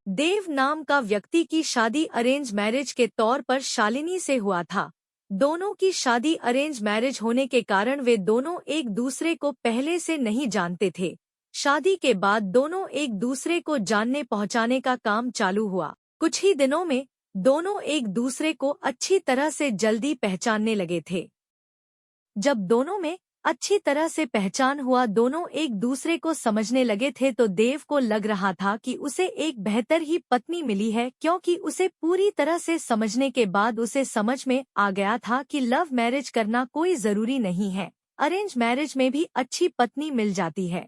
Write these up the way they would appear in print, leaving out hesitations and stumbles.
देव नाम का व्यक्ति की शादी अरेंज मैरिज के तौर पर शालिनी से हुआ था। दोनों की शादी अरेंज मैरिज होने के कारण वे दोनों एक दूसरे को पहले से नहीं जानते थे। शादी के बाद दोनों एक दूसरे को जानने पहुंचाने का काम चालू हुआ। कुछ ही दिनों में दोनों एक दूसरे को अच्छी तरह से जल्दी पहचानने लगे थे। जब दोनों में अच्छी तरह से पहचान हुआ, दोनों एक दूसरे को समझने लगे थे, तो देव को लग रहा था कि उसे एक बेहतर ही पत्नी मिली है, क्योंकि उसे पूरी तरह से समझने के बाद उसे समझ में आ गया था कि लव मैरिज करना कोई जरूरी नहीं है, अरेंज मैरिज में भी अच्छी पत्नी मिल जाती है।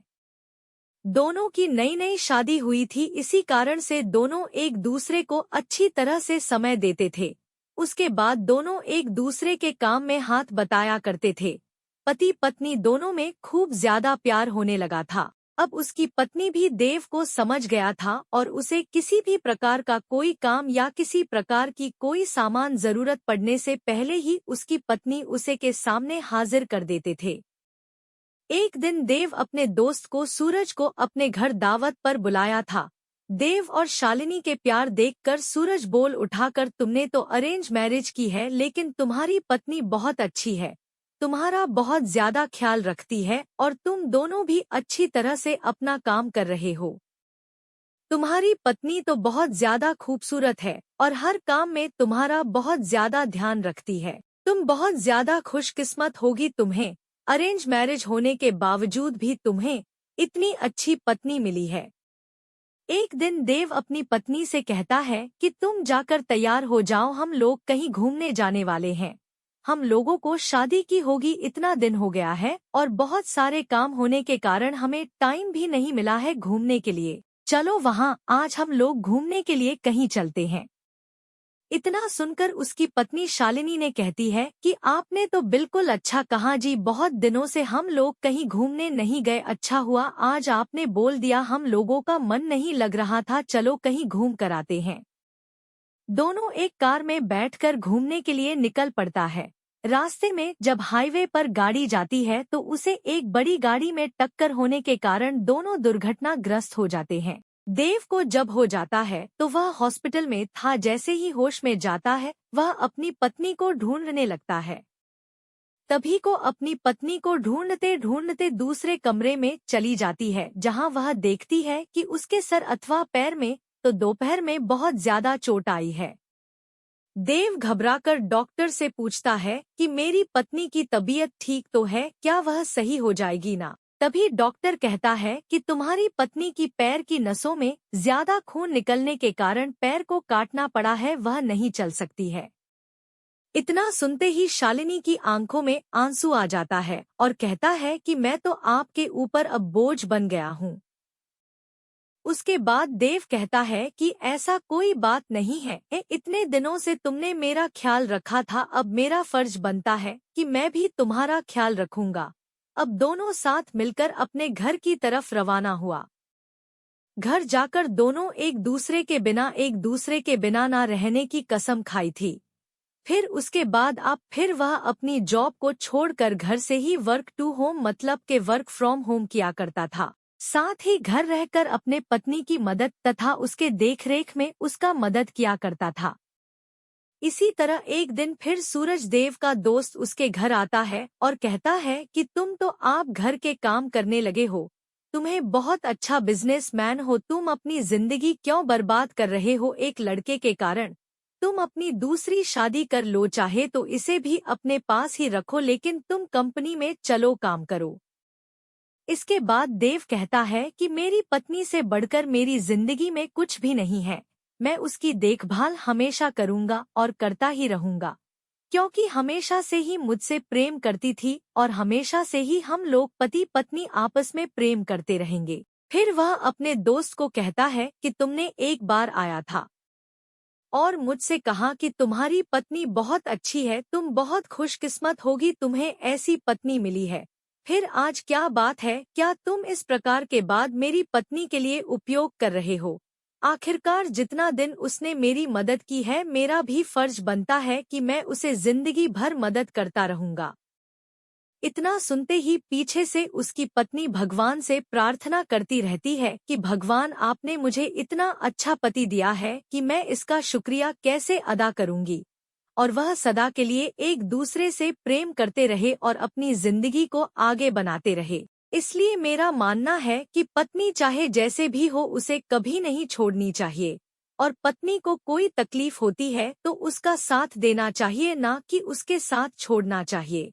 दोनों की नई नई शादी हुई थी, इसी कारण से दोनों एक दूसरे को अच्छी तरह से समय देते थे। उसके बाद दोनों एक दूसरे के काम में हाथ बटाया करते थे। पति पत्नी दोनों में खूब ज्यादा प्यार होने लगा था। अब उसकी पत्नी भी देव को समझ गया था और उसे किसी भी प्रकार का कोई काम या किसी प्रकार की कोई सामान जरूरत पड़ने से पहले ही उसकी पत्नी उसे के सामने हाजिर कर देते थे। एक दिन देव अपने दोस्त को सूरज को अपने घर दावत पर बुलाया था। देव और शालिनी के प्यार देखकर सूरज बोल उठाकर, तुमने तो अरेंज मैरिज की है, लेकिन तुम्हारी पत्नी बहुत अच्छी है, तुम्हारा बहुत ज्यादा ख्याल रखती है और तुम दोनों भी अच्छी तरह से अपना काम कर रहे हो। तुम्हारी पत्नी तो बहुत ज्यादा खूबसूरत है और हर काम में तुम्हारा बहुत ज्यादा ध्यान रखती है। तुम बहुत ज्यादा खुशकिस्मत होगी, तुम्हें अरेंज मैरिज होने के बावजूद भी तुम्हें इतनी अच्छी पत्नी मिली है। एक दिन देव अपनी पत्नी से कहता है कि तुम जाकर तैयार हो जाओ, हम लोग कहीं घूमने जाने वाले हैं। हम लोगों को शादी की होगी इतना दिन हो गया है और बहुत सारे काम होने के कारण हमें टाइम भी नहीं मिला है घूमने के लिए। चलो वहाँ आज हम लोग घूमने के लिए कहीं चलते हैं। इतना सुनकर उसकी पत्नी शालिनी ने कहती है कि आपने तो बिल्कुल अच्छा कहा जी, बहुत दिनों से हम लोग कहीं घूमने नहीं गए, अच्छा हुआ आज आपने बोल दिया, हम लोगों का मन नहीं लग रहा था, चलो कहीं घूम कर आते हैं। दोनों एक कार में बैठकर घूमने के लिए निकल पड़ता है। रास्ते में जब हाईवे पर गाड़ी जाती है तो उसे एक बड़ी गाड़ी में टक्कर होने के कारण दोनों दुर्घटनाग्रस्त हो जाते हैं। देव को जब हो जाता है तो वह हॉस्पिटल में था। जैसे ही होश में जाता है वह अपनी पत्नी को ढूंढने लगता है। तभी को अपनी पत्नी को ढूंढते ढूंढते दूसरे कमरे में चली जाती है, जहां वह देखती है कि उसके सर अथवा पैर में तो दोपहर में बहुत ज्यादा चोट आई है। देव घबराकर डॉक्टर से पूछता है कि मेरी पत्नी की तबीयत ठीक तो है, क्या वह सही हो जाएगी ना? तभी डॉक्टर कहता है कि तुम्हारी पत्नी की पैर की नसों में ज्यादा खून निकलने के कारण पैर को काटना पड़ा है, वह नहीं चल सकती है। इतना सुनते ही शालिनी की आंखों में आंसू आ जाता है और कहता है कि मैं तो आपके ऊपर अब बोझ बन गया हूँ। उसके बाद देव कहता है कि ऐसा कोई बात नहीं है, इतने दिनों से तुमने मेरा ख्याल रखा था, अब मेरा फर्ज बनता है कि मैं भी तुम्हारा ख्याल रखूंगा। अब दोनों साथ मिलकर अपने घर की तरफ रवाना हुआ। घर जाकर दोनों एक दूसरे के बिना ना रहने की कसम खाई थी। फिर उसके बाद फिर वह अपनी जॉब को छोड़कर घर से ही वर्क टू होम मतलब के वर्क फ्रॉम होम किया करता था। साथ ही घर रहकर अपने पत्नी की मदद तथा उसके देखरेख में उसका मदद किया करता था। इसी तरह एक दिन फिर सूरज देव का दोस्त उसके घर आता है और कहता है कि तुम तो आप घर के काम करने लगे हो, तुम्हें बहुत अच्छा बिजनेसमैन हो, तुम अपनी जिंदगी क्यों बर्बाद कर रहे हो एक लड़के के कारण? तुम अपनी दूसरी शादी कर लो, चाहे तो इसे भी अपने पास ही रखो, लेकिन तुम कंपनी में चलो काम करो। इसके बाद देव कहता है कि मेरी पत्नी से बढ़कर मेरी जिंदगी में कुछ भी नहीं है, मैं उसकी देखभाल हमेशा करूंगा और करता ही रहूंगा, क्योंकि हमेशा से ही मुझसे प्रेम करती थी और हमेशा से ही हम लोग पति पत्नी आपस में प्रेम करते रहेंगे। फिर वह अपने दोस्त को कहता है कि तुमने एक बार आया था और मुझसे कहा कि तुम्हारी पत्नी बहुत अच्छी है, तुम बहुत खुशकिस्मत होगी, तुम्हें ऐसी पत्नी मिली है। फिर आज क्या बात है, क्या तुम इस प्रकार के बाद मेरी पत्नी के लिए उपयोग कर रहे हो? आखिरकार जितना दिन उसने मेरी मदद की है, मेरा भी फर्ज बनता है कि मैं उसे जिंदगी भर मदद करता रहूंगा। इतना सुनते ही पीछे से उसकी पत्नी भगवान से प्रार्थना करती रहती है कि भगवान आपने मुझे इतना अच्छा पति दिया है कि मैं इसका शुक्रिया कैसे अदा करूंगी। और वह सदा के लिए एक दूसरे से प्रेम करते रहे और अपनी जिंदगी को आगे बनाते रहे। इसलिए मेरा मानना है कि पत्नी चाहे जैसे भी हो उसे कभी नहीं छोड़नी चाहिए, और पत्नी को कोई तकलीफ होती है तो उसका साथ देना चाहिए, ना कि उसके साथ छोड़ना चाहिए।